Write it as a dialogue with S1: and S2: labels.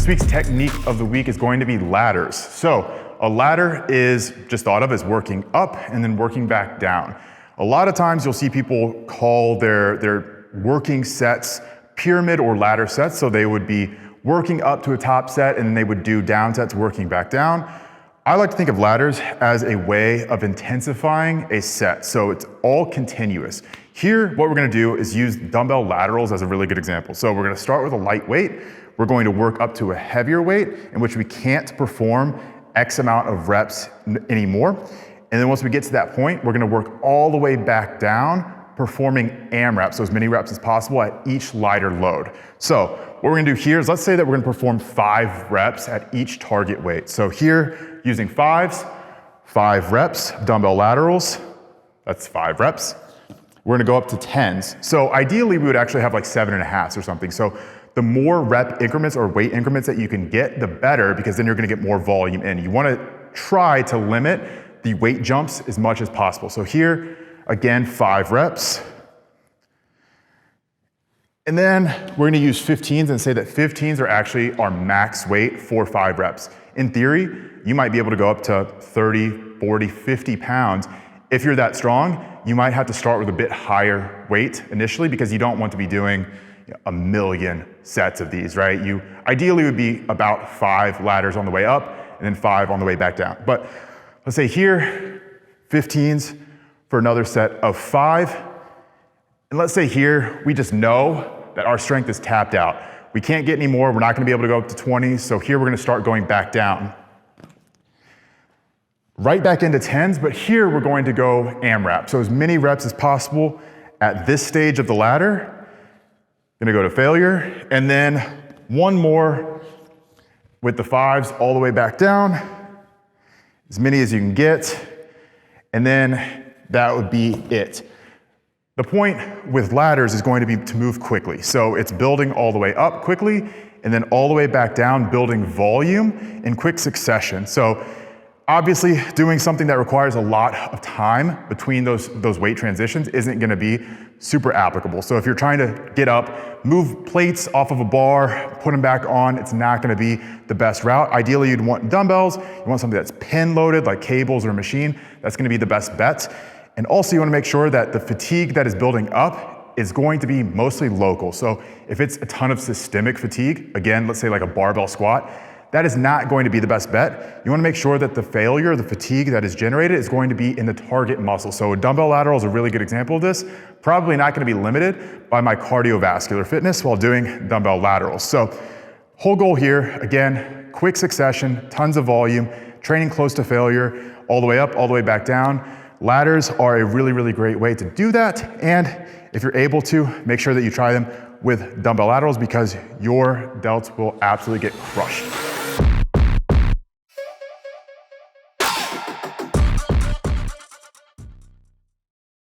S1: This week's technique of the week is going to be ladders. So a ladder is just thought of as working up and then working back down. A lot of times you'll see people call their working sets pyramid or ladder sets. So they would be working up to a top set and then they would do down sets working back down. I like to think of ladders as a way of intensifying a set. So it's all continuous. Here, what we're gonna do is use dumbbell laterals as a really good example. So we're gonna start with a light weight. We're going to work up to a heavier weight in which we can't perform X amount of reps anymore. And then once we get to that point, we're gonna work all the way back down, performing AMRAPs, so as many reps as possible at each lighter load. So what we're gonna do here is, let's say that we're gonna perform 5 reps at each target weight. So here, using 5s, 5 reps, dumbbell laterals, that's 5 reps. We're gonna go up to 10s. So ideally, we would actually have like 7.5s or something. So the more rep increments or weight increments that you can get, the better, because then you're gonna get more volume in. You wanna try to limit the weight jumps as much as possible. So here, again, 5 reps. And then we're gonna use 15s and say that 15s are actually our max weight for 5 reps. In theory, you might be able to go up to 30, 40, 50 pounds. If you're that strong, you might have to start with a bit higher weight initially because you don't want to be doing a million sets of these, right? You ideally would be about 5 ladders on the way up and then 5 on the way back down. But let's say here, 15s for another set of 5. And let's say here, we just know that our strength is tapped out. We can't get any more. We're not gonna be able to go up to 20. So here we're gonna start going back down. Right back into 10s, but here we're going to go AMRAP. So as many reps as possible at this stage of the ladder. Gonna go to failure, and then one more with the 5s all the way back down, as many as you can get, and then that would be it. The point with ladders is going to be to move quickly. So it's building all the way up quickly, and then all the way back down, building volume in quick succession. So obviously, doing something that requires a lot of time between those weight transitions isn't gonna be super applicable. So if you're trying to get up, move plates off of a bar, put them back on, it's not gonna be the best route. Ideally, you'd want dumbbells, you want something that's pin loaded, like cables or a machine, that's gonna be the best bet. And also you wanna make sure that the fatigue that is building up is going to be mostly local. So if it's a ton of systemic fatigue, again, let's say like a barbell squat, that is not going to be the best bet. You wanna make sure that the failure, the fatigue that is generated is going to be in the target muscle. So a dumbbell lateral is a really good example of this. Probably not gonna be limited by my cardiovascular fitness while doing dumbbell laterals. So whole goal here, again, quick succession, tons of volume, training close to failure, all the way up, all the way back down. Ladders are a really, really great way to do that. And if you're able to, make sure that you try them with dumbbell laterals because your delts will absolutely get crushed.